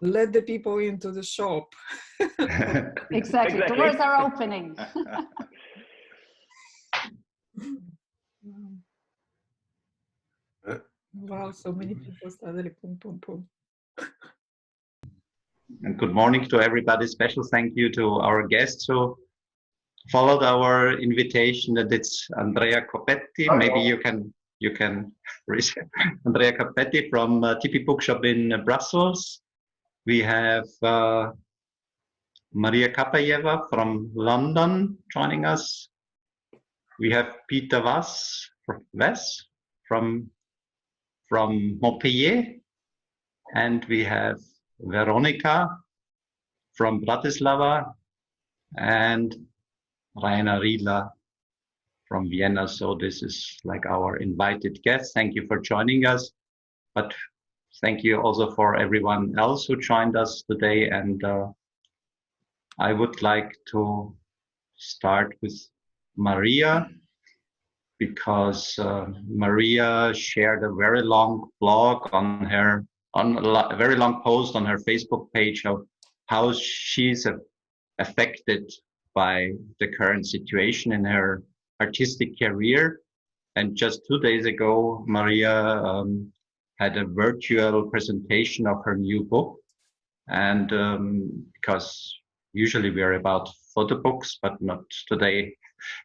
let the people into the shop. Exactly. Doors are opening. Wow, so many people started pum pum pum. And good morning to everybody. Special thank you to our guests who followed our invitation. That it's Andrea Copetti. Maybe you can reach Andrea Copetti from Tipi Bookshop in Brussels. We have Maria Kapajeva from London joining us. We have Peter Vass from Montpellier, and we have Veronika from Bratislava and Reiner Riedler from Vienna. So this is like our invited guests. Thank you for joining us, but thank you also for everyone else who joined us today. And I would like to start with Maria, because Maria shared a very long blog on a very long post on her Facebook page of how she's affected by the current situation in her artistic career. And just 2 days ago, Maria had a virtual presentation of her new book. And because usually we are about photo books, but not today,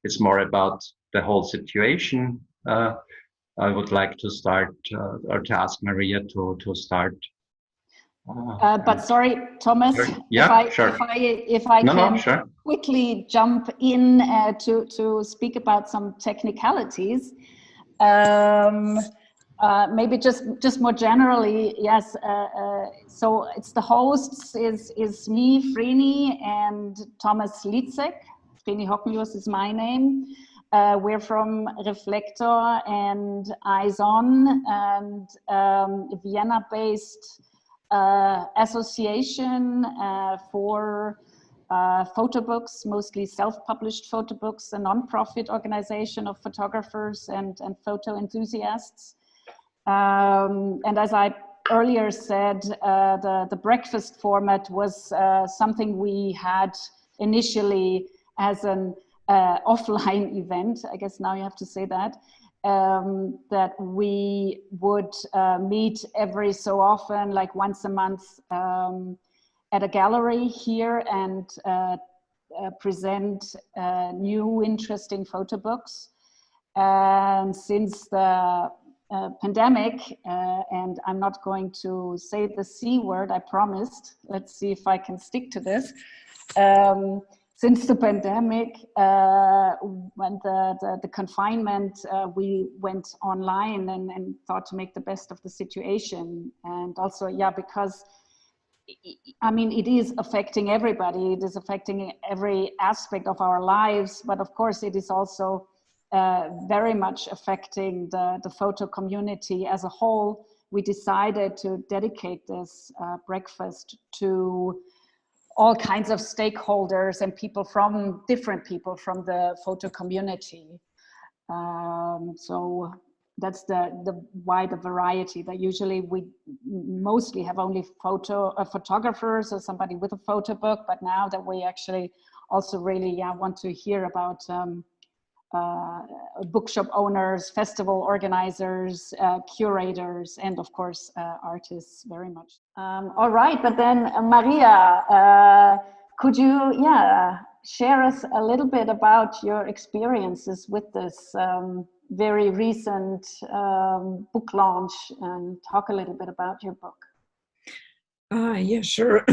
it's more about the whole situation. I would like to start or to ask Maria to start. But sorry, Thomas, yeah, sure. if I can quickly jump in to speak about some technicalities. Maybe just more generally, yes. So it's the hosts is me, Vreni, and Thomas Licek. Vreni Hockenjos is my name. We're from Reflektor and Eyes On, and Vienna-based association for photo books, mostly self-published photo books, a non-profit organization of photographers and photo enthusiasts. And as I earlier said, the breakfast format was something we had initially as an offline event. I guess now you have to say that. That we would meet every so often, like once a month, at a gallery here and present new interesting photo books. And since the pandemic, and I'm not going to say the C word, I promised. Let's see if I can stick to this. Since the pandemic, when the confinement, we went online and thought to make the best of the situation. And also, yeah, because, I mean, it is affecting everybody. It is affecting every aspect of our lives. But of course, it is also very much affecting the photo community as a whole. We decided to dedicate this breakfast to all kinds of stakeholders and different people from the photo community. So that's the wider variety that usually we mostly have only photographers or somebody with a photo book, but now that we actually also really want to hear about bookshop owners, festival organizers, curators, and of course artists very much. All right, but then Maria, could you share us a little bit about your experiences with this very recent book launch and talk a little bit about your book? Yeah, sure.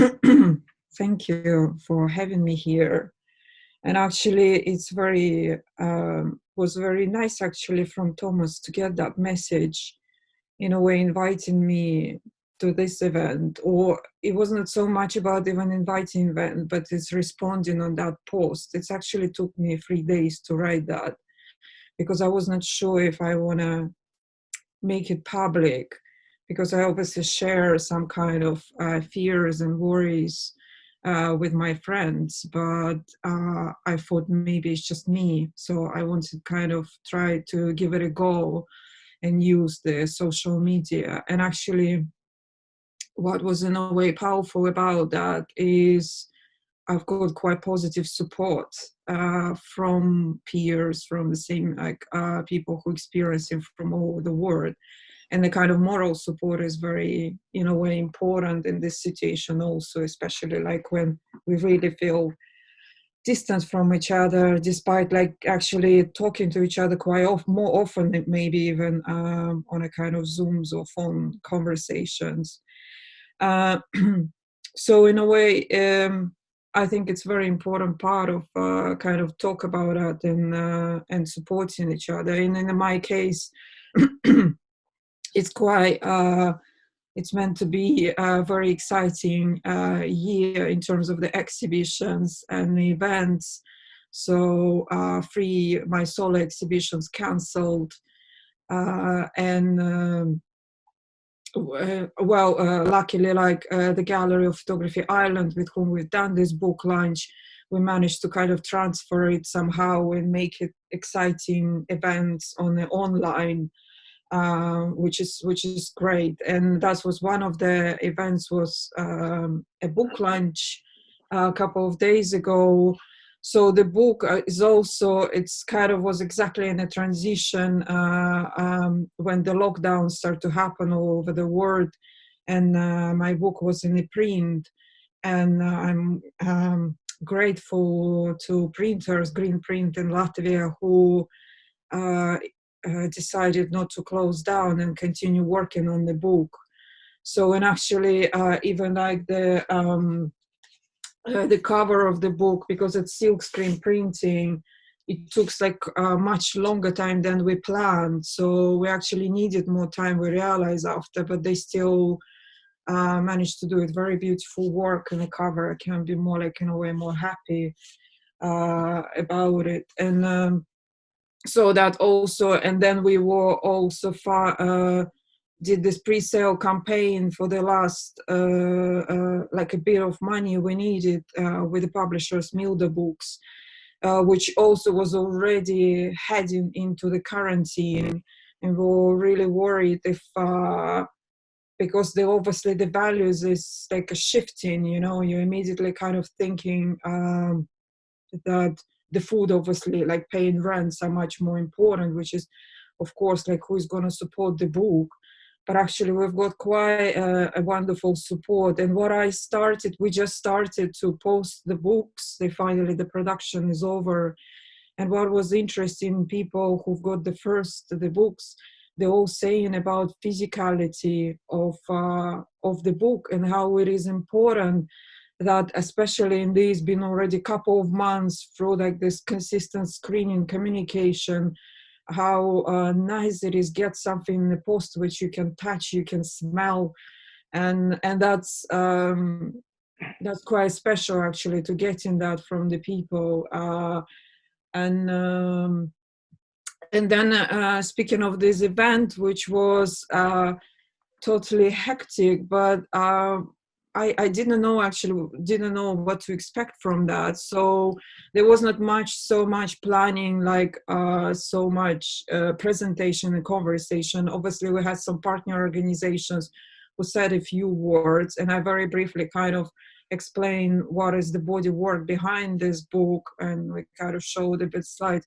Thank you for having me here. And actually, it's was very nice actually from Thomas to get that message, in a way inviting me to this event. Or it wasn't so much about even inviting event, but it's responding on that post. It actually took me 3 days to write that, because I was not sure if I want to make it public, because I obviously share some kind of fears and worries with my friends, but I thought maybe it's just me. So I wanted to kind of try to give it a go and use the social media. And actually, what was in a way powerful about that is I've got quite positive support from peers, from the same people who experience it from all over the world. And the kind of moral support is very, in a way, important in this situation also, especially like when we really feel distance from each other, despite like actually talking to each other quite more often, maybe even on a kind of Zooms or phone conversations. So in a way, I think it's very important part of kind of talk about that and supporting each other. And in my case, it's quite it's meant to be a very exciting year in terms of the exhibitions and the events. So 3 my solo exhibitions cancelled, and luckily, like the Gallery of Photography Ireland, with whom we've done this book launch, we managed to kind of transfer it somehow and make it exciting events on the online, which is great. And that was one of the events, was a book launch a couple of days ago. So the book is also, it's kind of was exactly in a transition when the lockdowns started to happen all over the world, and my book was in a print. And I'm grateful to printers, Green Print in Latvia, who decided not to close down and continue working on the book. So, and actually even like the cover of the book, because it's silk screen printing, it took like much longer time than we planned. So we actually needed more time, we realized after, but they still managed to do it. Very beautiful work on the cover. I can be more like, in a way, more happy about it. And so that also, and then we were also did this pre-sale campaign for the last like a bit of money we needed with the publishers Milda Books, which also was already heading into the quarantine, and we were really worried if because obviously the values is like a shifting, you're immediately kind of thinking that the food, obviously, like paying rents, are much more important, which is, of course, like who's going to support the book. But actually, we've got quite a wonderful support. And we just started to post the books. The production is over. And what was interesting, people who've got the books, they're all saying about physicality of the book and how it is important that, especially in these been already a couple of months through like this consistent screening communication, how nice it is get something in the post which you can touch, you can smell, and that's quite special actually, to getting that from the people. And then speaking of this event, which was totally hectic, but I didn't know what to expect from that. So there was not so much planning, like so much presentation and conversation. Obviously, we had some partner organizations who said a few words, and I very briefly kind of explained what is the body work behind this book, and we kind of showed a bit slide.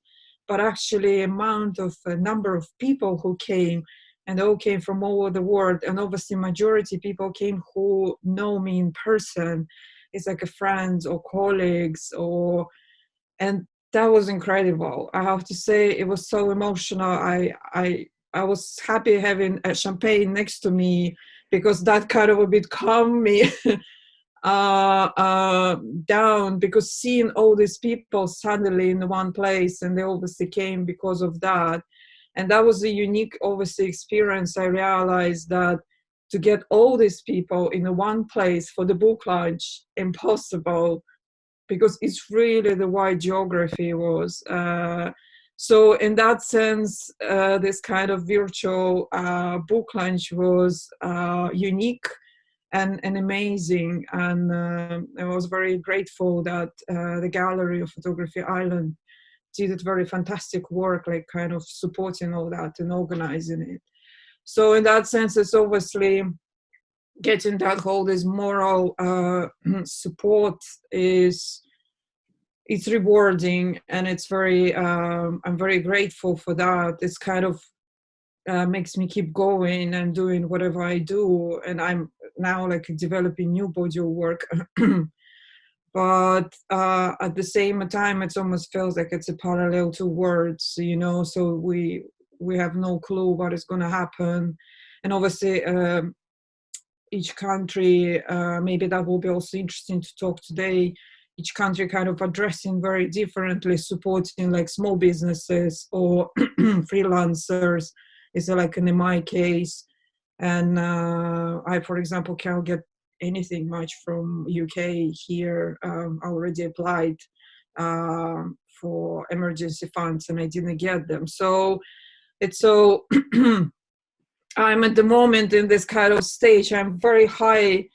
But actually, a number of people who came, and they all came from all over the world. And obviously, majority people came who know me in person. It's like a friends or colleagues, and that was incredible. I have to say, it was so emotional. I was happy having a champagne next to me, because that kind of a bit calmed me down, because seeing all these people suddenly in one place, and they obviously came because of that. And that was a unique, obviously, experience. I realized that to get all these people in one place for the book launch, impossible, because it's really the wide geography was. So in that sense, this kind of virtual book launch was unique and amazing. And I was very grateful that the Gallery of Photography Ireland did very fantastic work, like kind of supporting all that and organizing it. So in that sense, it's obviously getting that whole this moral support it's rewarding, and it's very I'm very grateful for that. It's kind of makes me keep going and doing whatever I do, and I'm now like developing new body of work. But at the same time, it almost feels like it's a parallel to words, you know. So we have no clue what is going to happen, and obviously each country, maybe that will be also interesting to talk today. Each country kind of addressing very differently, supporting like small businesses or freelancers. Is like in my case, and I, for example, can't get anything much from UK here. I already applied for emergency funds and I didn't get them. So it's so I'm at the moment in this kind of stage. I'm very high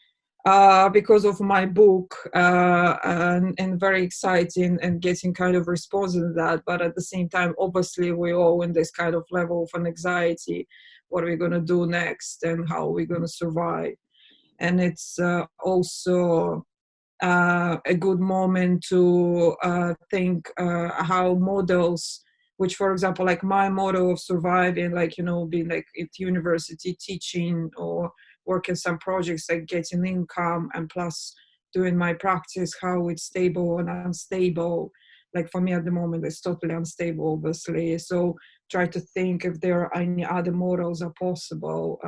because of my book and very exciting and getting kind of response to that. But at the same time, obviously, we're all in this kind of level of an anxiety. What are we going to do next and how are we going to survive? And it's also a good moment to think how models, which, for example, like my model of surviving, like, you know, being like at university teaching or working some projects, like getting income and plus doing my practice, how it's stable and unstable. Like for me at the moment, it's totally unstable, obviously. So try to think if there are any other models are possible.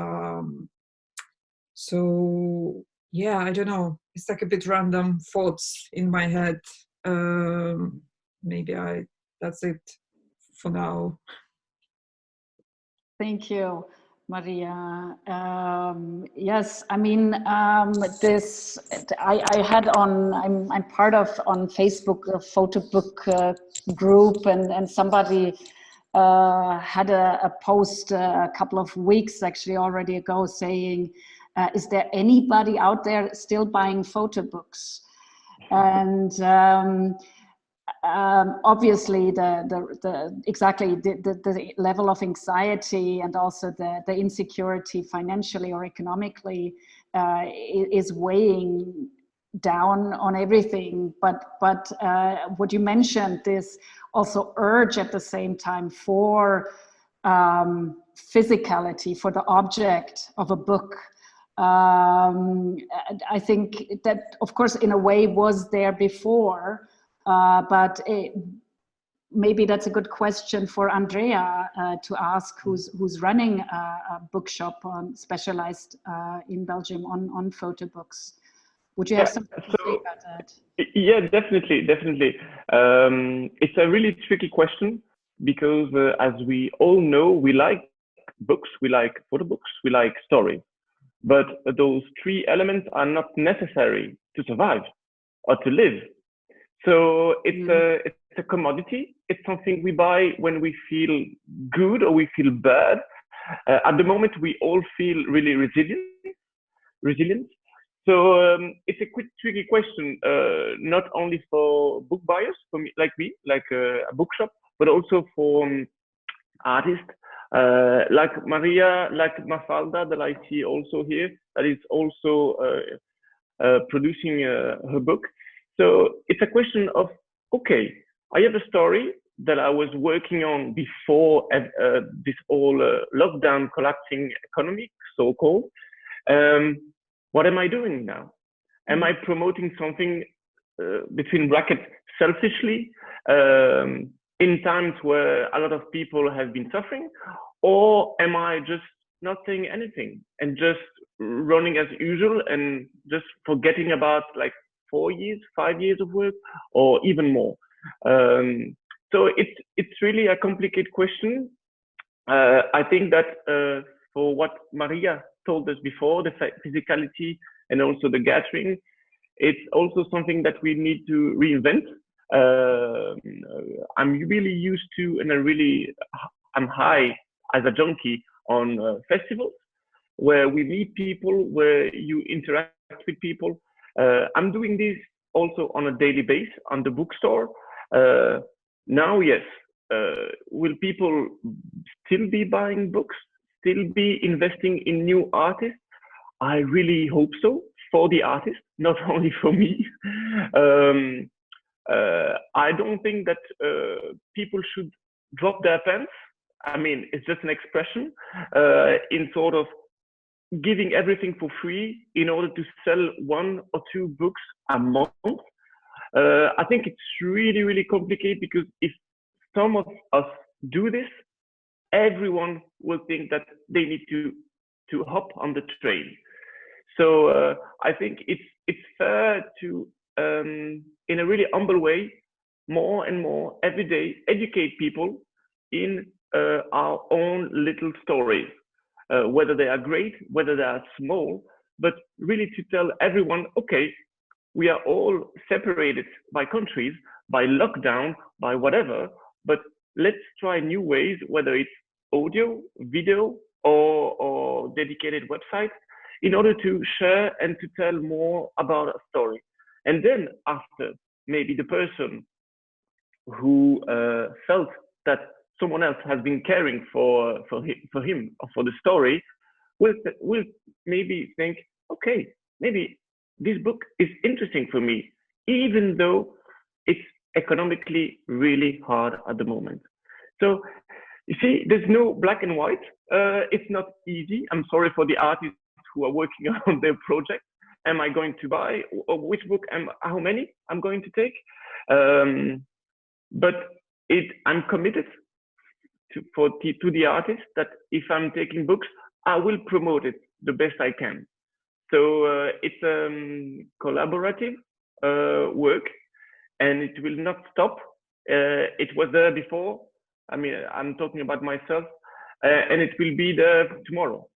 So yeah, I don't know. It's like a bit random thoughts in my head. Maybe that's it for now. Thank you, Maria. Yes, I mean, this, I had on, I'm part of on Facebook a Photobook group, and somebody had a post a couple of weeks actually already ago saying, is there anybody out there still buying photo books? And obviously the level of anxiety and also the insecurity financially or economically is weighing down on everything, but what you mentioned, this also urge at the same time for physicality, for the object of a book. I think that, of course, in a way was there before, but maybe that's a good question for Andrea to ask, who's running a bookshop specialized in Belgium on photo books. Would you have something to say about that? Yeah, definitely. It's a really tricky question because, as we all know, we like books, we like photo books, we like stories. But those three elements are not necessary to survive or to live. So it's a commodity. It's something we buy when we feel good or we feel bad. At the moment, we all feel really resilient. So it's a quick tricky question, not only for book buyers, for me, like a bookshop, but also for artists. Like Maria, like Mafalda, that I see also here, that is also producing her book. So it's a question of, okay, I have a story that I was working on before this whole lockdown collapsing economy, so-called. What am I doing now? Am I promoting something between brackets selfishly in times where a lot of people have been suffering? Or am I just not saying anything and just running as usual and just forgetting about like 4 years, 5 years of work, or even more? So it's really a complicated question. I think that for what Maria told us before, the physicality and also the gathering, it's also something that we need to reinvent. I'm really used to, and I'm high as a junkie on festivals where we meet people, where you interact with people. I'm doing this also on a daily basis on the bookstore. Now, yes, will people still be buying books, still be investing in new artists? I really hope so for the artist, not only for me. I don't think that people should drop their pants. I mean, it's just an expression in sort of giving everything for free in order to sell 1 or 2 books a month. I think it's really, really complicated, because if some of us do this, everyone will think that they need to hop on the train. So I think it's fair to, in a really humble way, more and more every day, educate people in our own little stories, whether they are great, whether they are small, but really to tell everyone, okay, we are all separated by countries, by lockdown, by whatever, but let's try new ways, whether it's audio, video, or dedicated websites, in order to share and to tell more about a story. And then after, maybe the person who felt that someone else has been caring for him or for the story will maybe think, okay, maybe this book is interesting for me, even though it's economically really hard at the moment. So you see, there's no black and white. It's not easy. I'm sorry for the artists who are working on their project. Am I going to buy, or which book, how many I'm going to take? But I'm committed to the artist that if I'm taking books, I will promote it the best I can. So it's collaborative work, and it will not stop. It was there before. I mean, I'm talking about myself, and it will be there tomorrow.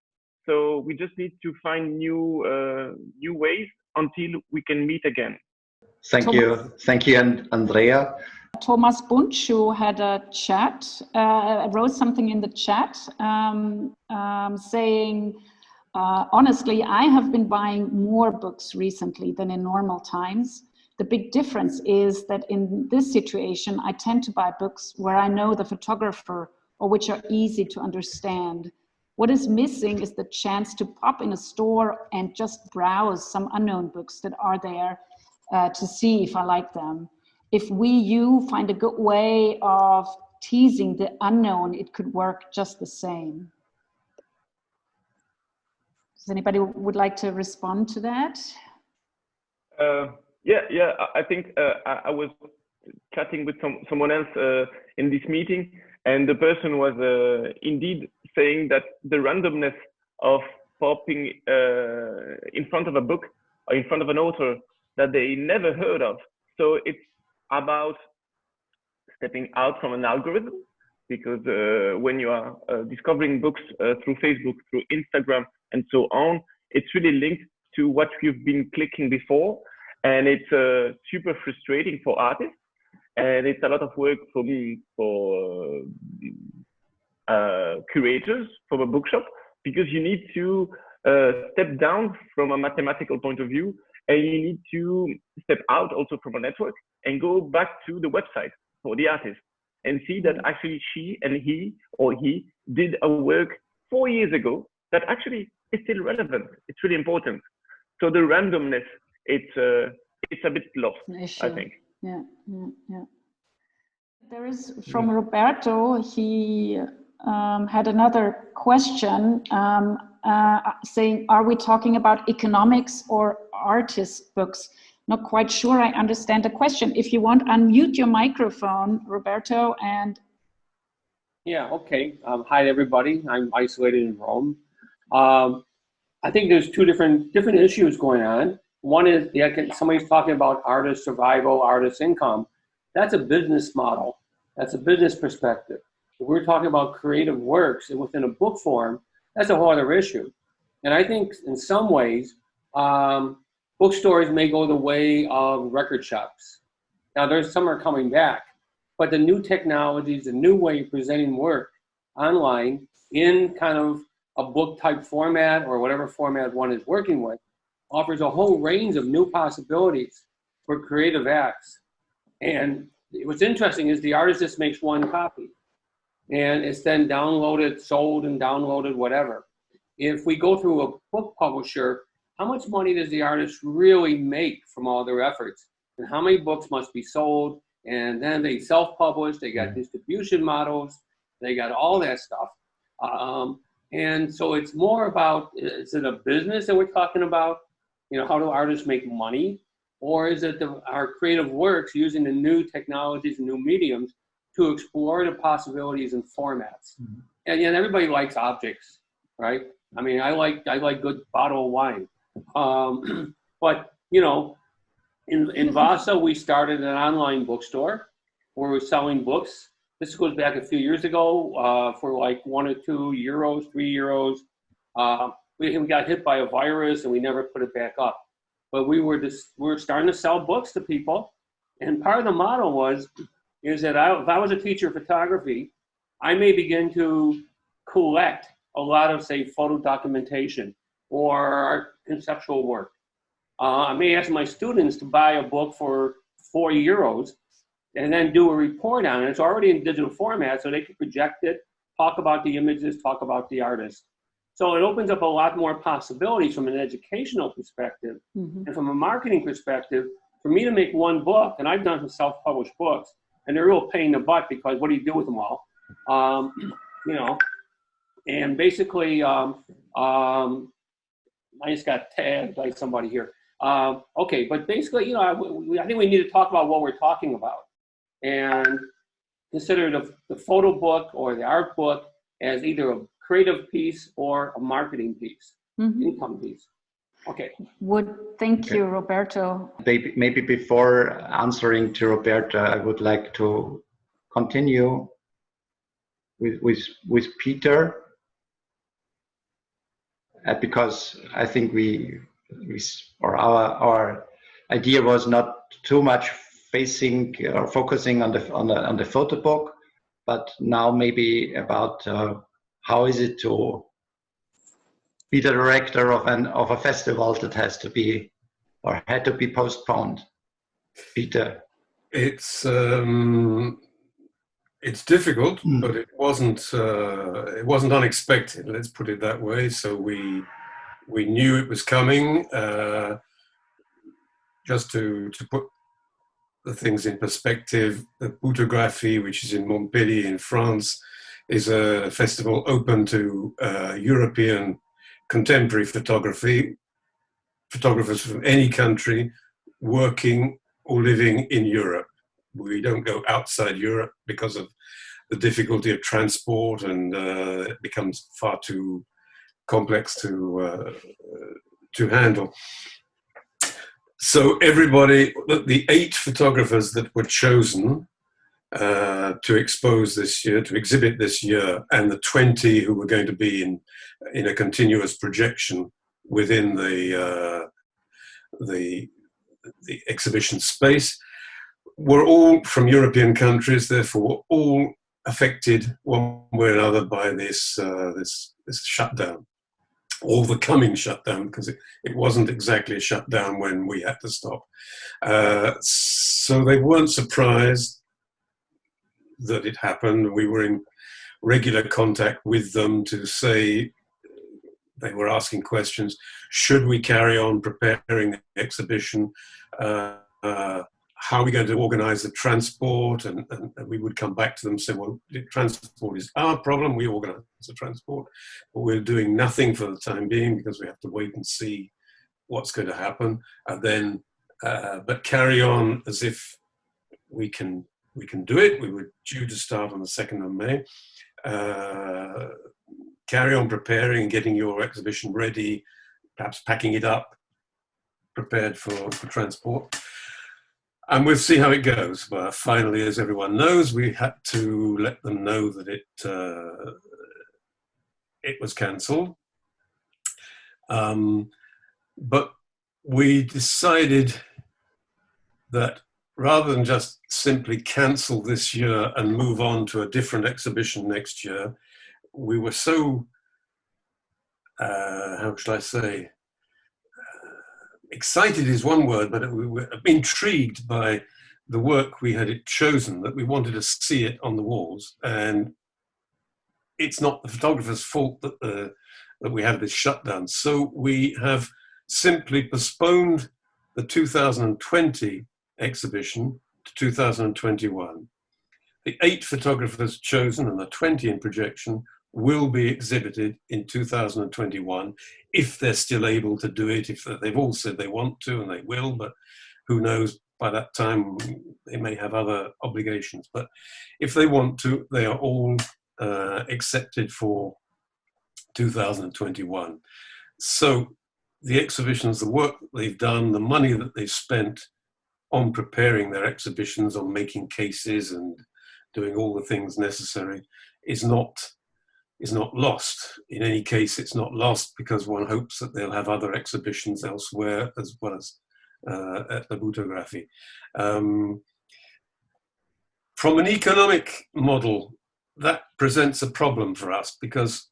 So we just need to find new ways until we can meet again. Thank you, Andrea. Thomas Bunch, who had a chat, wrote something in the chat saying, honestly, I have been buying more books recently than in normal times. The big difference is that in this situation, I tend to buy books where I know the photographer or which are easy to understand. What is missing is the chance to pop in a store and just browse some unknown books that are there to see if I like them. If you find a good way of teasing the unknown, it could work just the same. Does anybody would like to respond to that? Yeah. I think I was chatting with someone else in this meeting, and the person was indeed saying that the randomness of popping in front of a book or in front of an author that they never heard of. So it's about stepping out from an algorithm, because when you are discovering books through Facebook, through Instagram, and so on, it's really linked to what you've been clicking before. And it's super frustrating for artists. And it's a lot of work for me, for curators from a bookshop, because you need to step down from a mathematical point of view, and you need to step out also from a network and go back to the website for the artist and see that actually she and he or he did a work 4 years ago that actually is still relevant. It's really important. So the randomness, it's a bit lost, I think. Yeah. There is from Roberto, he had another question saying, are we talking about economics or artist books? Not quite sure I understand the question. If you want, unmute your microphone, Roberto, and... Yeah, okay. Hi, everybody. I'm isolated in Rome. I think there's two different issues going on. One is somebody's talking about artist survival, artist income. That's a business model. That's a business perspective. If we're talking about creative works within a book form, that's a whole other issue. And I think in some ways, bookstores may go the way of record shops. Now, some are coming back, but the new technologies, the new way of presenting work online in kind of a book type format or whatever format one is working with offers a whole range of new possibilities for creative acts. And what's interesting is the artist just makes one copy and it's then downloaded, sold and downloaded, whatever. if we go through a book publisher, how much money does the artist really make from all their efforts? And how many books must be sold? And then they self-publish, they got distribution models, they got all that stuff. And so it's more about, is it a business that we're talking about? You know, how do artists make money? Or is it our creative works using the new technologies and new mediums to explore the possibilities and formats? Mm-hmm. And yet everybody likes objects, right? I mean, I like good bottle of wine. But, you know, in Vass, we started an online bookstore where we're selling books. This goes back a few years ago for like €1 or €2, €3. We got hit by a virus and we never put it back up. But we were starting to sell books to people. And part of the model is that if I was a teacher of photography, I may begin to collect a lot of, say, photo documentation or conceptual work. I may ask my students to buy a book for €4 and then do a report on it. It's already in digital format, so they can project it, talk about the images, talk about the artist. So it opens up a lot more possibilities from an educational perspective. Mm-hmm. And from a marketing perspective, for me to make one book, and I've done some self-published books, and they're a real pain in the butt because what do you do with them all? You know, and basically, I just got tagged by somebody here. Okay, but basically, you know, I think we need to talk about what we're talking about and consider the photo book or the art book as either a creative piece or a marketing piece, mm-hmm. income piece. Okay. Thank you, Roberto. Maybe before answering to Roberto, I would like to continue with Peter, because I think our idea was not too much focusing on the photo book, but now maybe about how is it to be the director of a festival that has to be or had to be postponed. Peter, it's difficult, but it wasn't unexpected. Let's put it that way. So we knew it was coming. Just to put the things in perspective, the Boutographies, which is in Montpellier in France, is a festival open to European contemporary photography, photographers from any country working or living in Europe. We don't go outside Europe because of the difficulty of transport, and it becomes far too complex to handle. So everybody, the 8 photographers that were chosen to expose this year, to exhibit this year, and the 20 who were going to be in a continuous projection within the exhibition space, were all from European countries, therefore all affected one way or another by this shutdown, or the coming shutdown, because it wasn't exactly a shutdown when we had to stop. So they weren't surprised that it happened. We were in regular contact with them to say, they were asking questions, should we carry on preparing the exhibition? How are we going to organize the transport? And we would come back to them and say, well, the transport is our problem, we organize the transport, but we're doing nothing for the time being because we have to wait and see what's going to happen. And then, but carry on as if we can do it. We were due to start on the 2nd of May. Carry on preparing and getting your exhibition ready, perhaps packing it up, prepared for transport. And we'll see how it goes. But finally, as everyone knows, we had to let them know that it was cancelled. But we decided that rather than just simply cancel this year and move on to a different exhibition next year, we were so, how shall I say, excited is one word, but we were intrigued by the work we had chosen, that we wanted to see it on the walls. And it's not the photographer's fault that that we have this shutdown. So we have simply postponed the 2020 exhibition to 2021. The 8 photographers chosen and the 20 in projection will be exhibited in 2021 if they're still able to do it. If they've all said they want to, and they will, but who knows, by that time they may have other obligations. But if they want to, they are all accepted for 2021. So the exhibitions, the work that they've done, the money that they've spent on preparing their exhibitions, on making cases and doing all the things necessary, is not lost. In any case, it's not lost because one hopes that they'll have other exhibitions elsewhere as well as at the Boutography. From an economic model, that presents a problem for us because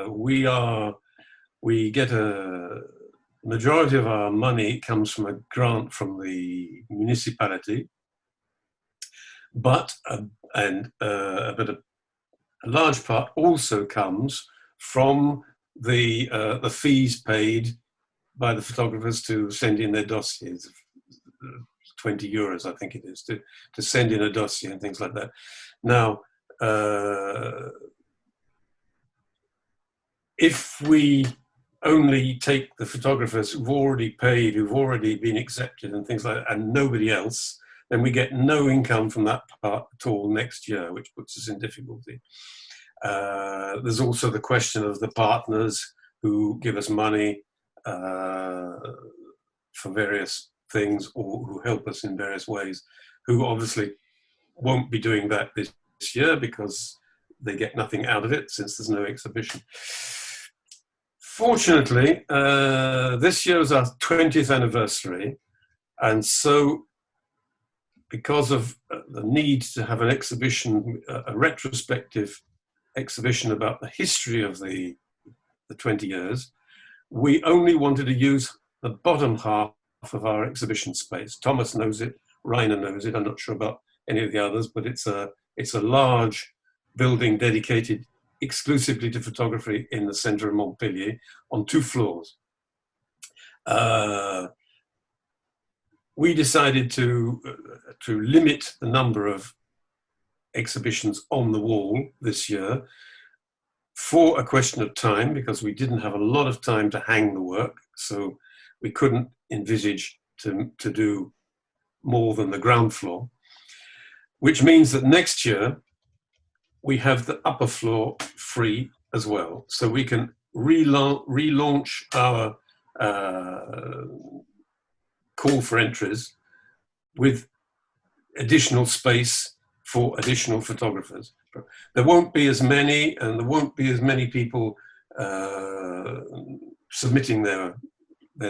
we get a majority of our money comes from a grant from the municipality, but a large part also comes from the fees paid by the photographers to send in their dossiers, 20 euros, I think it is, to send in a dossier and things like that. Now, if we only take the photographers who've already paid, who've already been accepted and things like that, and nobody else, then we get no income from that part at all next year, which puts us in difficulty. There's also the question of the partners who give us money for various things or who help us in various ways, who obviously won't be doing that this year because they get nothing out of it since there's no exhibition. Fortunately, this year is our 20th anniversary, and so because of the need to have an exhibition, a retrospective exhibition about the history of the 20 years, we only wanted to use the bottom half of our exhibition space. Thomas knows it, Reiner knows it, I'm not sure about any of the others, but it's a large building dedicated exclusively to photography in the center of Montpellier on 2 floors. We decided to limit the number of exhibitions on the wall this year for a question of time, because we didn't have a lot of time to hang the work, so we couldn't envisage to do more than the ground floor, which means that next year we have the upper floor free as well, so we can relaunch our call for entries with additional space for additional photographers. There won't be as many, and there won't be as many people submitting their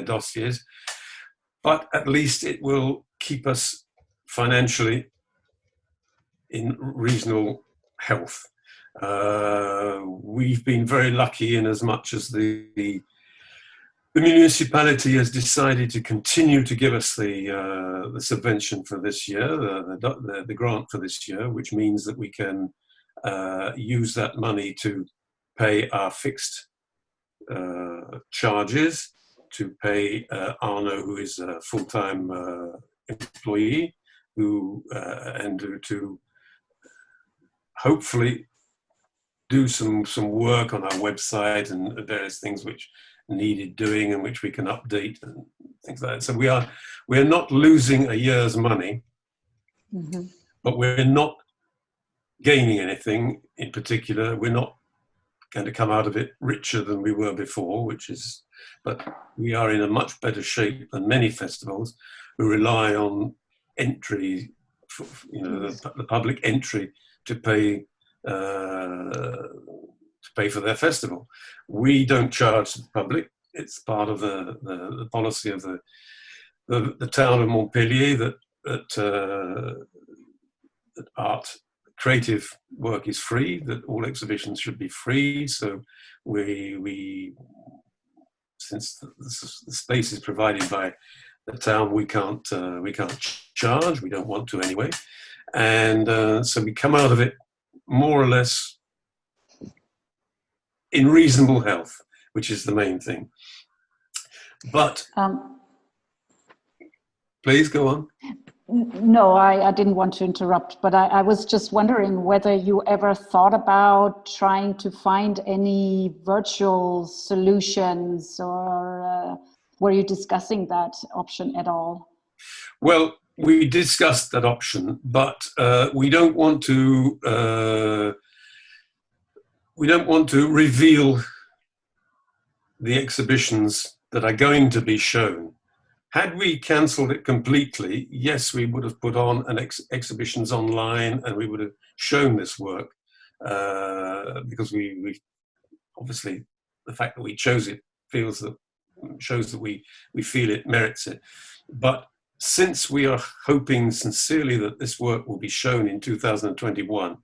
dossiers, but at least it will keep us financially in reasonable health. We've been very lucky in as much as the municipality has decided to continue to give us the subvention for this year, the grant for this year, which means that we can use that money to pay our fixed charges, to pay Arno, who is a full-time employee, and to hopefully do some work on our website and various things which needed doing and which we can update and things like that. So we're not losing a year's money, but we're not gaining anything in particular. We're not going to come out of it richer than we were before, but we are in a much better shape than many festivals who rely on entry, the public entry to pay for their festival. We don't charge the public. It's part of the policy of the town of Montpellier that art, creative work is free, that all exhibitions should be free. So we since the space is provided by the town, we can't charge. We don't want to anyway, and so we come out of it more or less in reasonable health, which is the main thing. But please go on. No, I didn't want to interrupt, but I was just wondering whether you ever thought about trying to find any virtual solutions, or were you discussing that option at all? Well, we discussed that option, but we don't want to reveal the exhibitions that are going to be shown. Had we cancelled it completely, yes, we would have put on an exhibitions online, and we would have shown this work, because we obviously, the fact that we chose it shows that we feel it merits it. But since we are hoping sincerely that this work will be shown in 2021,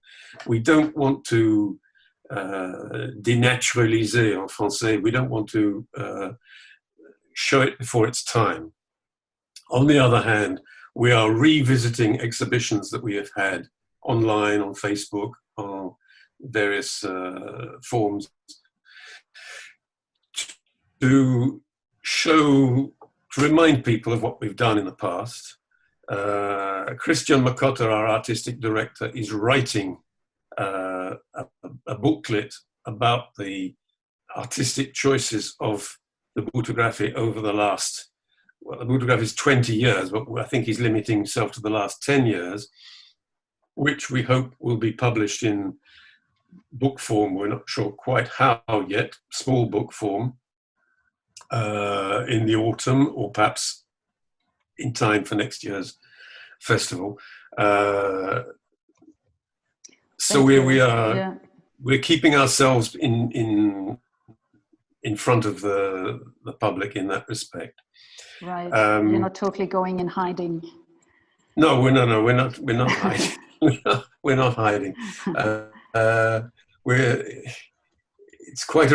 we don't want to dénaturaliser en français. We don't want to show it before its time. On the other hand, we are revisiting exhibitions that we have had online, on Facebook, on various forums, to remind people of what we've done in the past. Christian Makota, our artistic director, is writing a booklet about the artistic choices of the Boutography over the last, well, the Boutography is 20 years, but I think he's limiting himself to the last 10 years, which we hope will be published in book form. We're not sure quite how yet, small book form, in the autumn, or perhaps in time for next year's festival. So we're keeping ourselves in front of the public in that respect. Right. You're not totally going in hiding. No, we're not hiding. we're not hiding. It's quite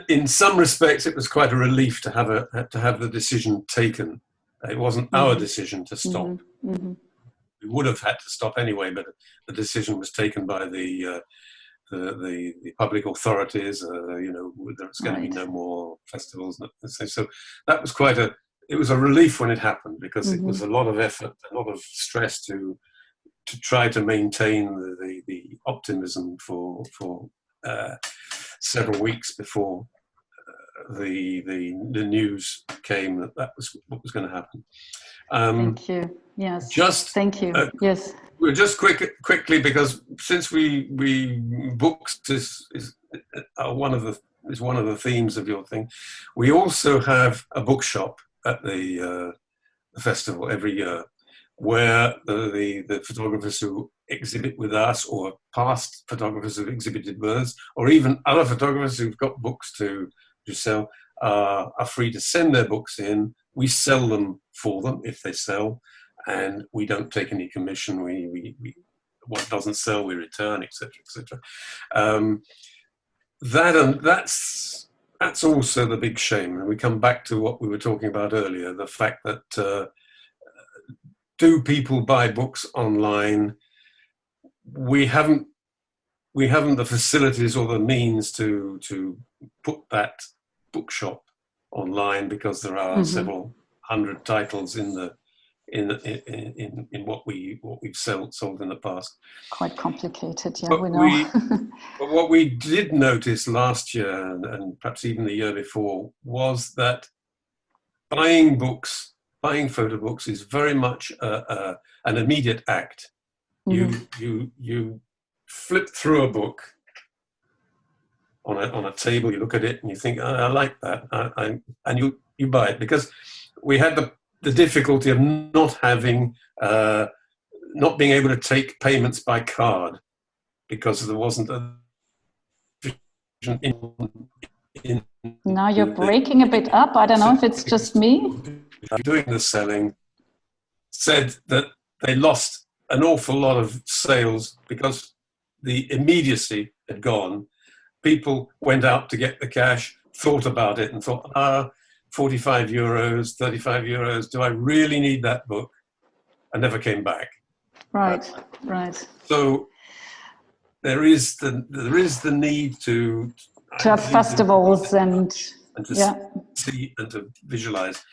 in some respects, it was quite a relief to have the decision taken. It wasn't our decision to stop. Mm-hmm. Mm-hmm. We would have had to stop anyway, but the decision was taken by the public authorities. There's going to be no more festivals. So that was it was a relief when it happened, because it was a lot of effort, a lot of stress to try to maintain the optimism for several weeks before the news came that was what was going to happen. Thank you. Yes. Thank you. Yes. We'll just quickly, because since we books is one of the themes of your thing, we also have a bookshop at the festival every year, where the photographers who exhibit with us, or past photographers who've exhibited with us, or even other photographers who've got books to sell, are free to send their books in. We sell them for them if they sell, and we don't take any commission. We what doesn't sell, we return, etc., etc. That's also the big shame, and we come back to what we were talking about earlier: the fact that do people buy books online? We haven't the facilities or the means to put that bookshop online, because there are several hundred titles in what we've sold in the past. Quite complicated, yeah. But we know. But what we did notice last year, and perhaps even the year before, was that buying photo books is very much an immediate act. You flip through a book on a table, you look at it and you think, I like that, and you buy it, because we had the difficulty of not being able to take payments by card, because there wasn't a now you're breaking a bit up. I don't know if it's just me. Doing the selling said that they lost an awful lot of sales because the immediacy had gone. People went out to get the cash, thought about it and thought, 45 euros, 35 euros, do I really need that book? And never came back. Right. So there is the need to, to have festivals and to see and to visualize.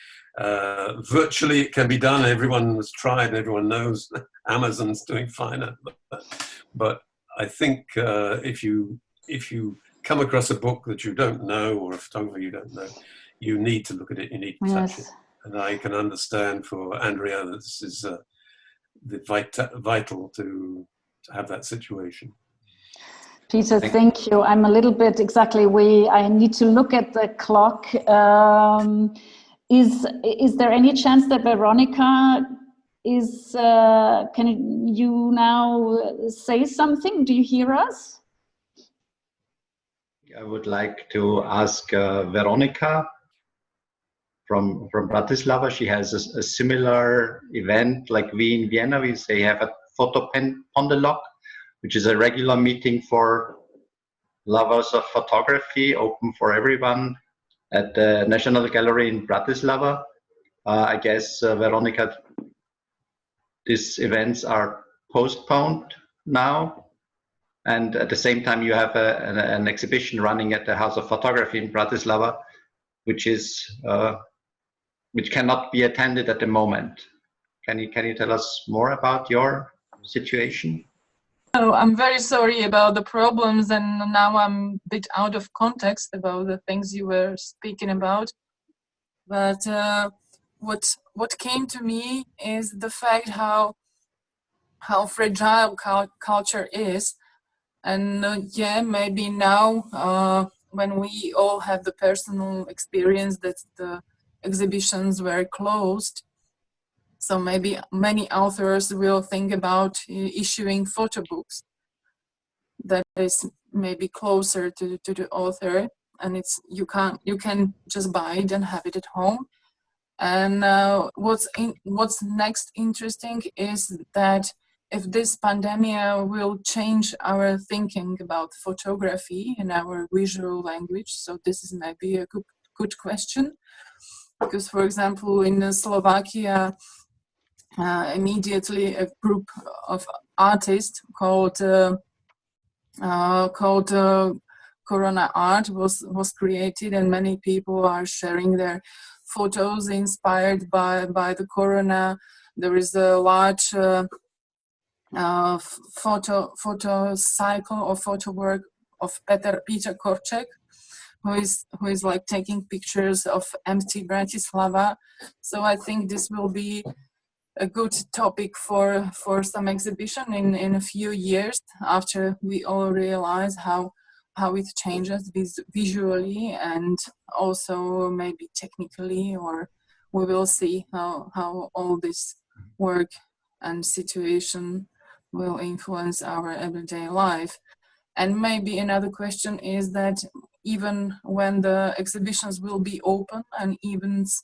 Virtually it can be done. Everyone has tried and everyone knows Amazon's doing fine at that. But I think if you come across a book that you don't know or a photographer you don't know, you need to look at it, you need to touch it. And I can understand for Andrea that this is vital to have that situation. Peter, thank you. I'm a little bit I need to look at the clock. Is there any chance that Veronika can you now say something? Do you hear us? I would like to ask Veronika from Bratislava. She has a similar event like we in Vienna. They have a Photobook, which is a regular meeting for lovers of photography, open for everyone, at the National Gallery in Bratislava. I guess, Veronika, these events are postponed now. And at the same time, you have an exhibition running at the House of Photography in Bratislava, which cannot be attended at the moment. Can you tell us more about your situation? Oh, I'm very sorry about the problems, and now I'm a bit out of context about the things you were speaking about. But what came to me is the fact how fragile culture is, and maybe now when we all have the personal experience that the exhibitions were closed. So maybe many authors will think about issuing photobooks that is maybe closer to the author, and you can just buy it and have it at home. And what's next interesting is that if this pandemic will change our thinking about photography and our visual language. So this is maybe a good question, because for example in Slovakia, immediately a group of artists called Corona Art was created, and many people are sharing their photos inspired by the Corona. There is a large photo cycle or photo work of Peter Korček, who is like taking pictures of empty Bratislava. So I think this will be a good topic for some exhibition in a few years, after we all realize how it changes visually and also maybe technically, or we will see how all this work and situation will influence our everyday life. And maybe another question is that even when the exhibitions will be open and events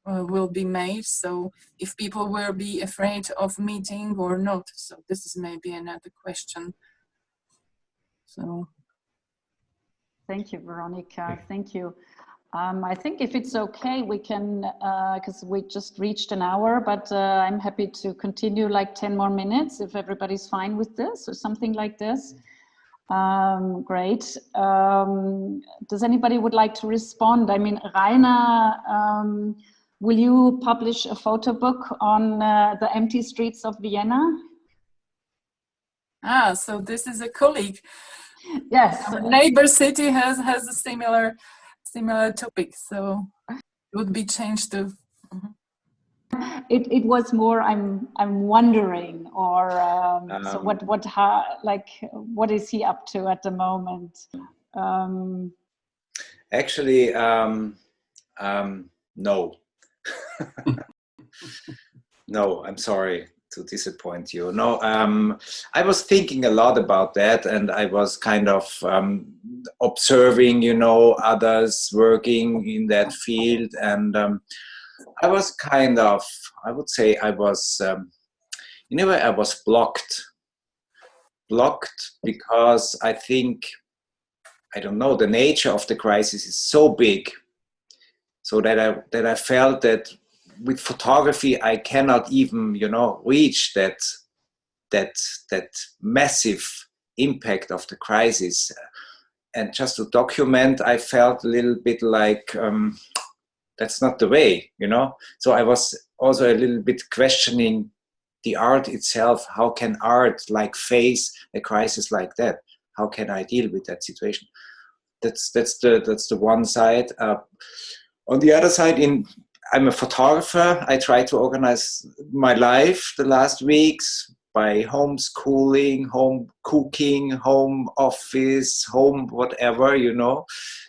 will be made, so if people will be afraid of meeting or not. So this is maybe another question. So thank you, Veronika. Thank you. I think if it's okay, we can, because we just reached an hour, but I'm happy to continue like 10 more minutes if everybody's fine with this or something like this. Great. Does anybody would like to respond? I mean, Reiner, will you publish a photo book on the empty streets of Vienna? So this is a colleague. Yes. Our neighbor city has a similar topic, so it would be changed to. It was more. I'm wondering, or so what is he up to at the moment? Actually, no. No, I'm sorry to disappoint you. No, I was thinking a lot about that, and I was kind of observing, others working in that field, and I was kind of, I would say I was, in a way I was blocked because I think, I don't know, the nature of the crisis is so big, so that I felt that with photography I cannot even, reach that massive impact of the crisis. just to document, I felt a little bit like that's not the way, you know. So I was also a little bit questioning the art itself. How can art like face a crisis like that? How can I deal with that situation? That's the one side. On the other side, I'm a photographer. I try to organize my life the last weeks by homeschooling, home cooking, home office, home whatever, you know.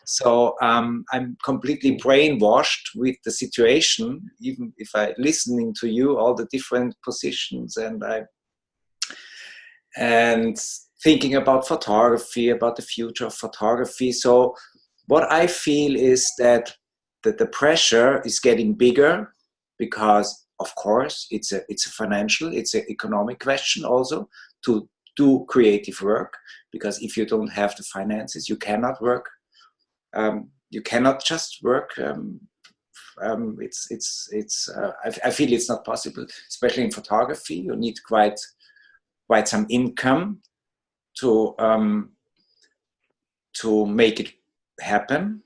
So I'm completely brainwashed with the situation, even if I listening to you, all the different positions, and thinking about photography, about the future of photography. So what I feel is that the pressure is getting bigger because, of course, it's a financial, it's an economic question also to do creative work, because if you don't have the finances, you cannot work. You cannot just work. I feel it's not possible, especially in photography. You need quite some income to make it happen.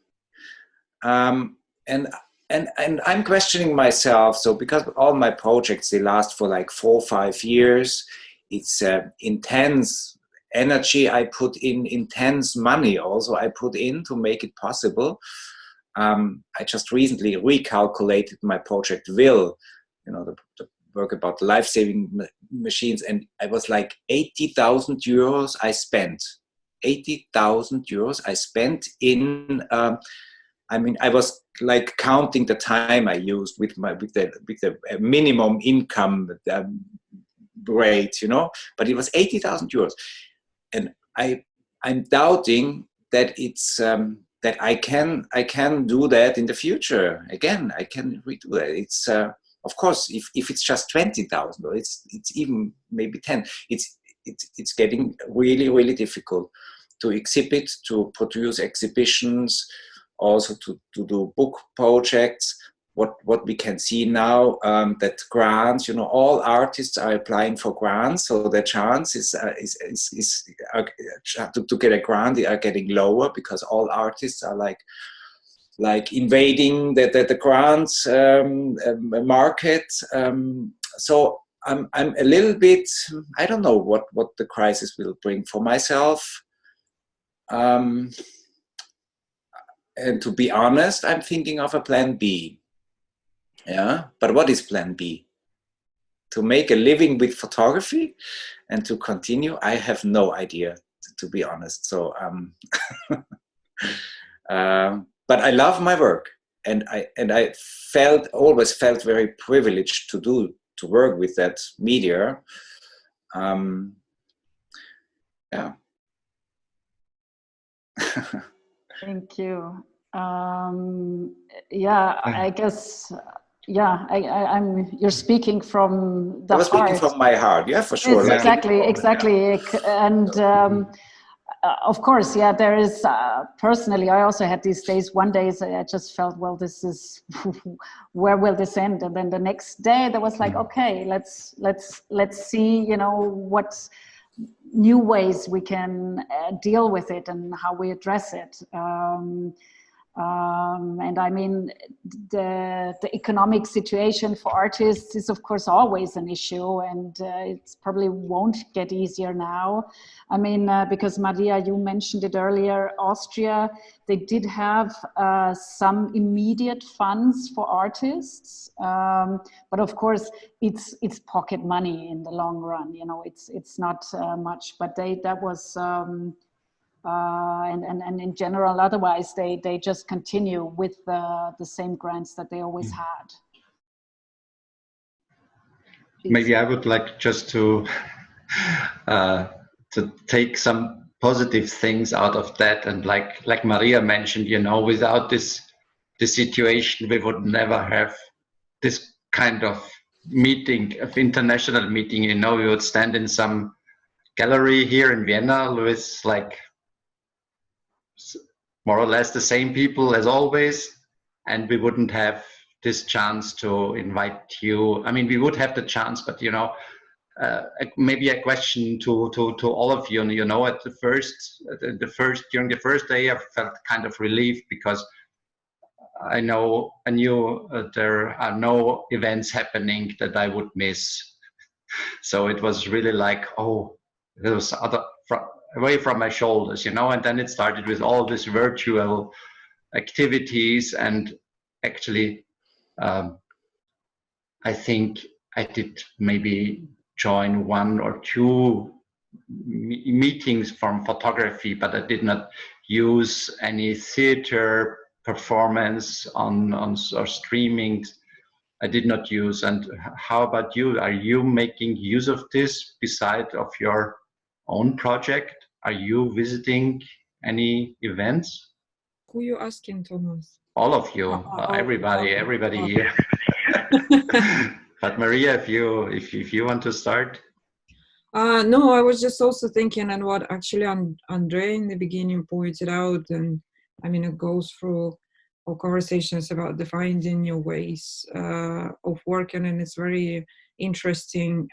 And I'm questioning myself. So because all my projects, they last for like 4 or 5 years, it's intense energy I put in, intense money also I put in to make it possible. I just recently recalculated my project Will, you know, the work about life-saving machines, and I was like 80,000 euros I spent. 80,000 euros I spent in I was like counting the time I used with the minimum income rate, you know, but it was 80,000 euros, and I'm doubting that it's that I can do that in the future again. I can redo that. It's of course if it's just 20,000 or it's even maybe 10, it's getting really difficult to exhibit, to produce exhibitions, also to do book projects. What we can see now, that grants, you know, all artists are applying for grants, so the chance is to get a grant, they are getting lower because all artists are like invading the grants market. So I'm a little bit, I don't know what the crisis will bring for myself. And to be honest, I'm thinking of a plan B. Yeah, but what is plan B? To make a living with photography and to continue? I have no idea, to be honest. So, but I love my work, and I always felt very privileged to work with that media. Yeah. Thank you. Yeah, I guess. Yeah, I'm. You're speaking from the heart. I was speaking from my heart. Yeah, for sure. Yes, exactly. And of course, yeah. There is. Personally, I also had these days. One day, I just felt, well, this is. Where will this end? And then the next day, there was like, okay, let's see. You know, what new ways we can deal with it and how we address it. And I mean, the economic situation for artists is, of course, always an issue, and it probably won't get easier now. I mean, because Maria, you mentioned it earlier, Austria, they did have some immediate funds for artists, but of course, it's pocket money in the long run. You know, it's not much, but that was. And in general, otherwise, they just continue with the same grants that they always had. Maybe I would like just to take some positive things out of that, and like Maria mentioned, you know, without this situation, we would never have this kind of meeting, of international meeting. You know, we would stand in some gallery here in Vienna with like more or less the same people as always, and we wouldn't have this chance to invite you. I mean, we would have the chance, but you know, maybe a question to all of you. You know, at during the first day, I felt kind of relief because I knew there are no events happening that I would miss. So it was really like, oh, it was away from my shoulders, you know. And then it started with all these virtual activities, and actually, I think I did maybe join 1 or 2 meetings from photography, but I did not use any theater performance or streaming. I did not use. And how about you? Are you making use of this beside of your own project? Are you visiting any events? Who are you asking, Thomas? All of you, everybody here. But Maria, if you want to start. No, I was just also thinking, and what actually Andrea in the beginning pointed out, and I mean, it goes through our conversations about finding new ways of working, and it's very interesting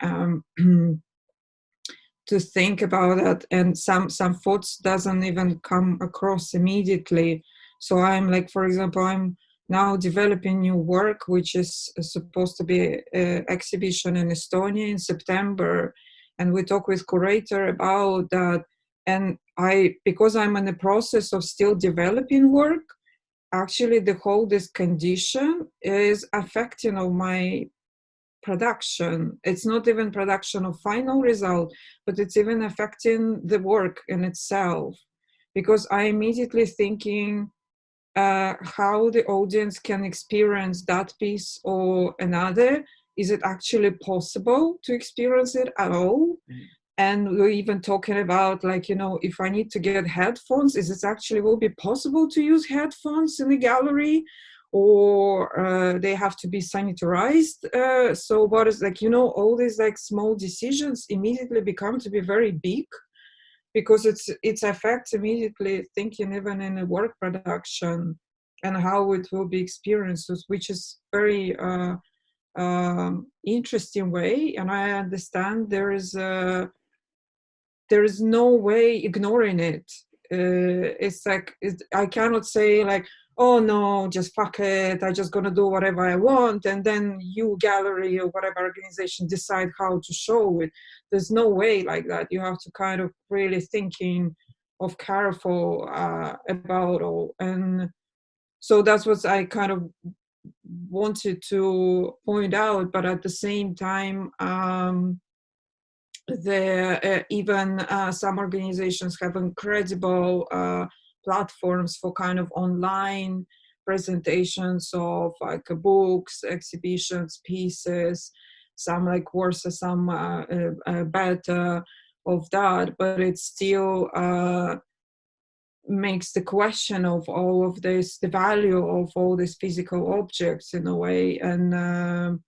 to think about that. And some thoughts doesn't even come across immediately. So I'm like, for example, I'm now developing new work, which is supposed to be an exhibition in Estonia in September. And we talk with curator about that. And because I'm in the process of still developing work, actually the whole this condition is affecting of my production. It's not even production of final result, but it's even affecting the work in itself. Because I immediately thinking how the audience can experience that piece or another. Is it actually possible to experience it at all? Mm-hmm. And we're even talking about, like, you know, if I need to get headphones, is it actually will be possible to use headphones in the gallery, or they have to be sanitarized? So what is, like, you know, all these like small decisions immediately become to be very big, because it's affects immediately thinking even in a work production and how it will be experienced, which is very interesting way. And I understand there is no way ignoring it. It's like I cannot say like, oh no, just fuck it, I just gonna do whatever I want, and then you gallery or whatever organization decide how to show it. There's no way like that. You have to kind of really thinking of careful about all. And so that's what I kind of wanted to point out. But at the same time, even some organizations have incredible platforms for kind of online presentations of like books, exhibitions, pieces, some like worse, some better of that, but it still makes the question of all of this, the value of all these physical objects in a way, and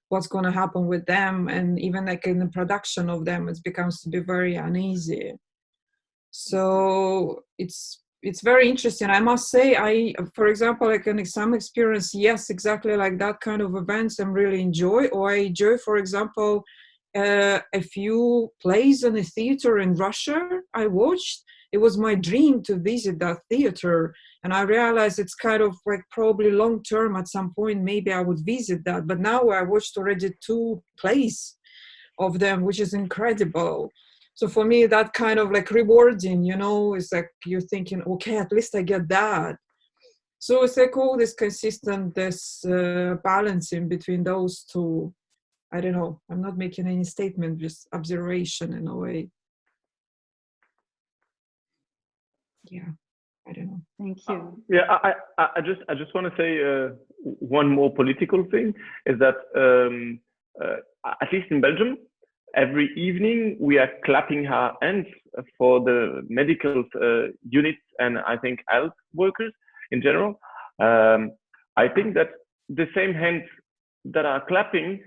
what's going to happen with them, and even like in the production of them, it becomes to be very uneasy. So it's very interesting. I must say, for example, like in some experience, yes, exactly like that kind of events I really enjoy. Or I enjoy, for example, a few plays in a theater in Russia I watched. It was my dream to visit that theater. And I realized it's kind of like probably long term at some point, maybe I would visit that. But now I watched already 2 plays of them, which is incredible. So for me, that kind of like rewarding, you know, it's like you're thinking, okay, at least I get that. So it's like all this consistent, this balancing between those 2. I don't know. I'm not making any statement, just observation in a way. Yeah, I don't know. Thank you. Yeah, I just want to say one more political thing is that at least in Belgium, every evening we are clapping our hands for the medical units and I think health workers in general. I think that the same hands that are clapping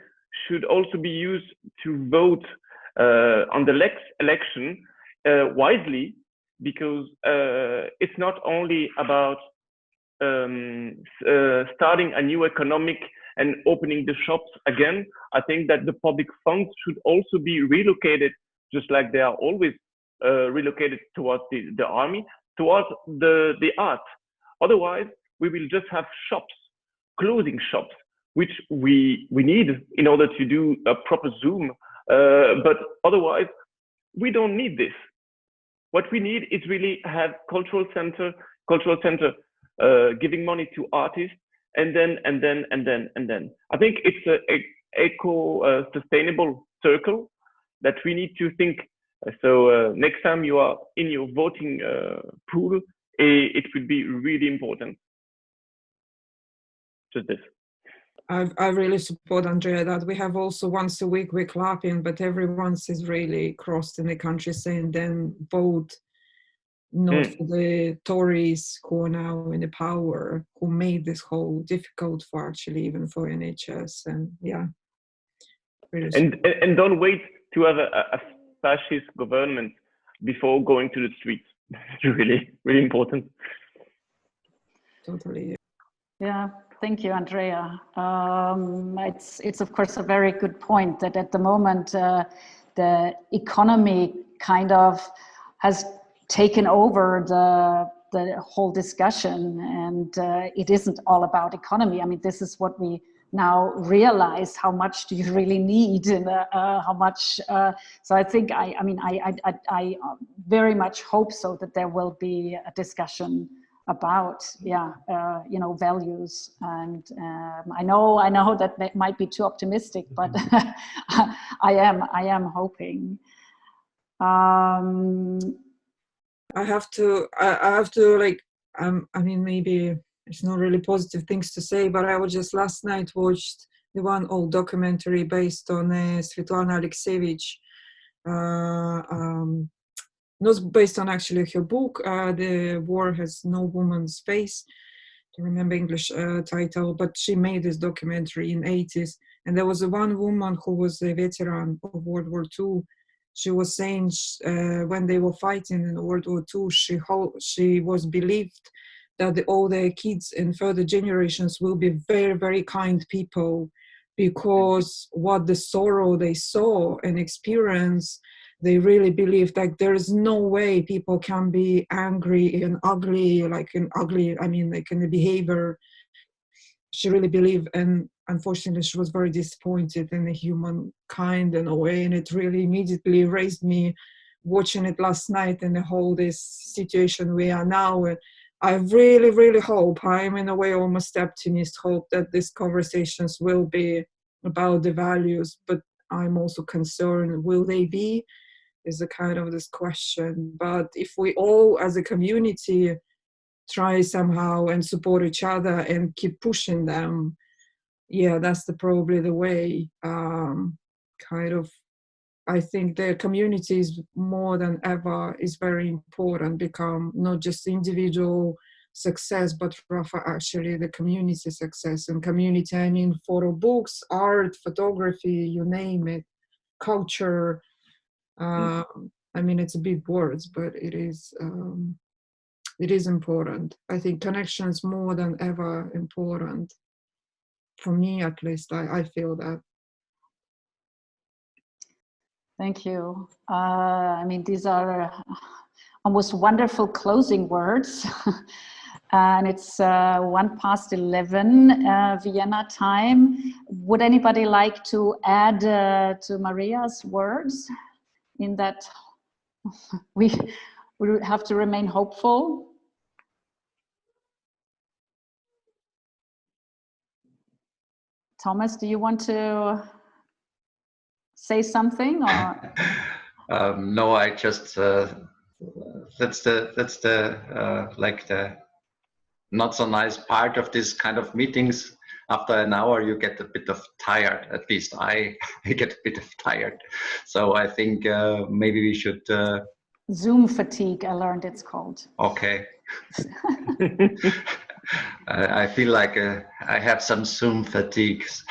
should also be used to vote on the next election wisely, because it's not only about starting a new economic and opening the shops again, I think that the public funds should also be relocated, just like they are always relocated towards the army, towards the art. Otherwise, we will just have shops, clothing shops, which we need in order to do a proper Zoom. But otherwise, we don't need this. What we need is really have cultural center giving money to artists, and then. I think it's an eco-sustainable circle that we need to think. So next time you are in your voting pool, it would be really important. Just this. I really support Andrea that we have also once a week we're clapping, but everyone is really crossed in the country saying then vote not for the Tories who are now in the power, who made this whole difficult for actually even for NHS, and yeah. Really and don't wait to have a fascist government before going to the streets. It's really, really important. Totally. Yeah. Thank you, Andrea. It's of course a very good point that at the moment the economy kind of has taken over the whole discussion, and it isn't all about economy. I mean, this is what we now realize: how much do you really need, and how much. So I think I very much hope so that there will be a discussion about values, and I know that might be too optimistic, but I am hoping. I have to like I mean, maybe it's not really positive things to say, but I was just last night watched the one old documentary based on Svetlana Alexievich. Not based on actually her book, The War Has No Woman's Face, I don't remember English title, but she made this documentary in 80s. And there was one woman who was a veteran of World War II. She was saying when they were fighting in World War II, she was believed that all their kids and further generations will be very, very kind people, because what the sorrow they saw and experienced, they really believe that there is no way people can be angry and ugly, like in the behavior. She really believed, and unfortunately she was very disappointed in the humankind in a way, and it really immediately raised me watching it last night, and the whole this situation we are now. I really, really hope, I'm in a way almost optimist, hope that these conversations will be about the values, but I'm also concerned, will they be? Is a kind of this question. But if we all as a community try somehow and support each other and keep pushing them, yeah, that's probably the way. I think the communities more than ever is very important, become not just individual success, but rather actually the community success. And community, I mean, photo books, art, photography, you name it, culture. I mean, it's a big words, but it is important. I think connections more than ever important. For me, at least, I feel that. Thank you. I mean, these are almost wonderful closing words. And it's 11:01 Vienna time. Would anybody like to add to Maria's words? In that we have to remain hopeful. Thomas, do you want to say something, or? No, I just that's the like the not so nice part of this kind of meetings. After an hour, you get a bit of tired. At least I get a bit of tired. So I think maybe we should. Zoom fatigue, I learned it's called. Okay. I feel like I have some Zoom fatigues.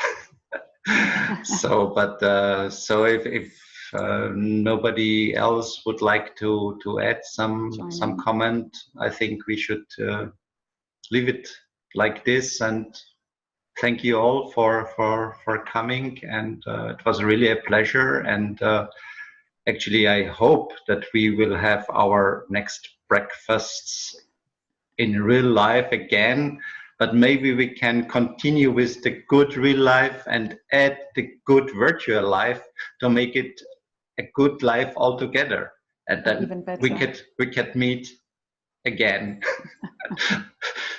So if nobody else would like to add some comment, I think we should leave it like this, and thank you all for coming, and it was really a pleasure. And actually, I hope that we will have our next breakfasts in real life again, but maybe we can continue with the good real life and add the good virtual life to make it a good life altogether. And then we could meet again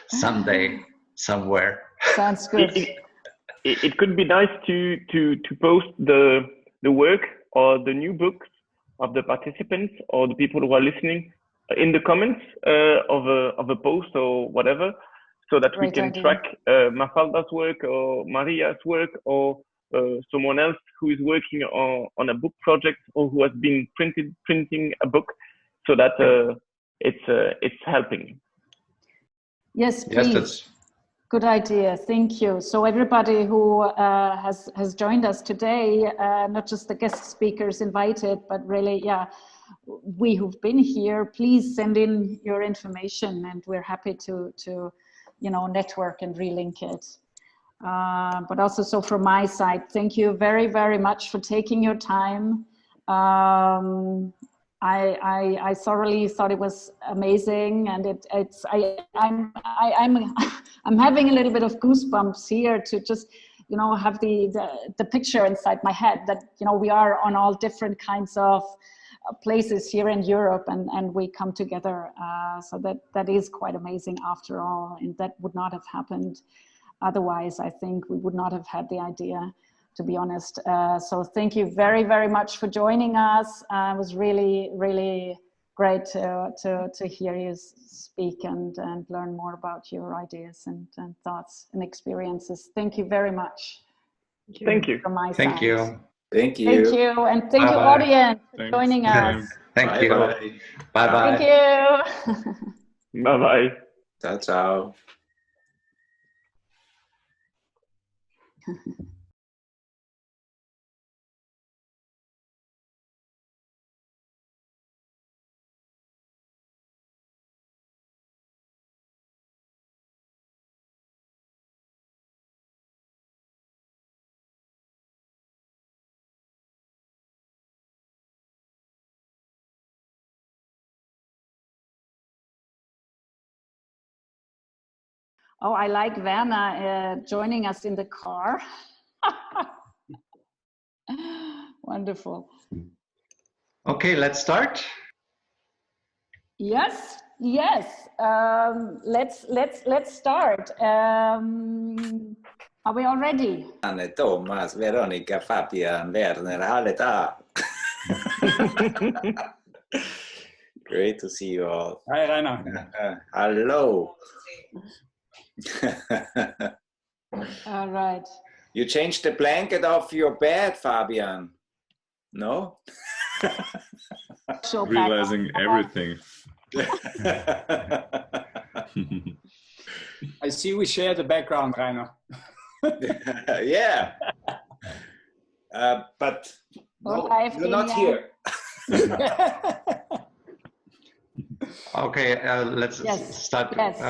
someday, somewhere. Sounds good. It could be nice to post the work or the new books of the participants or the people who are listening in the comments of a post or whatever, so that we can track Mafalda's work or Maria's work or someone else who is working on a book project or who has been printing a book, so that it's helping. Yes, please. Yes, good idea. Thank you. So everybody who has joined us today, not just the guest speakers invited, but really, yeah, we who've been here, please send in your information, and we're happy to network and relink it. But also, so from my side, thank you very, very much for taking your time. I thoroughly thought it was amazing, and I'm having a little bit of goosebumps here to just have the picture inside my head that we are on all different kinds of places here in Europe, and we come together. So that is quite amazing after all, and that would not have happened otherwise. I think we would not have had the idea, to be honest. So thank you very, very much for joining us. It was really, really great to hear you speak and learn more about your ideas and thoughts and experiences. Thank you very much. Thank you. From my thank side. you. Thank you. Thank you. And thank you, audience, for joining us. Thank you. Bye. Bye-bye. Thank you. Bye-bye. Ciao, ciao. Oh, I like Werner joining us in the car. Wonderful. Okay, let's start. Yes. Let's start. Are we all ready? Thomas, Veronika, Fabian, Werner, alle da. Great to see you all. Hi, Reiner. Hello. All right. You changed the blanket of your bed, Fabian? No? Realizing everything. I see we share the background, Reiner. Yeah. But no, you're not here. Okay, let's start. Yes.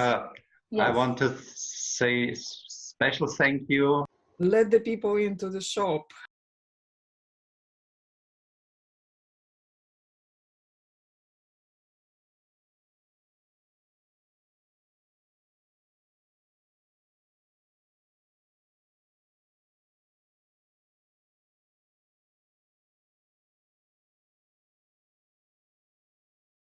I want to say special thank you. Let the people into the shop.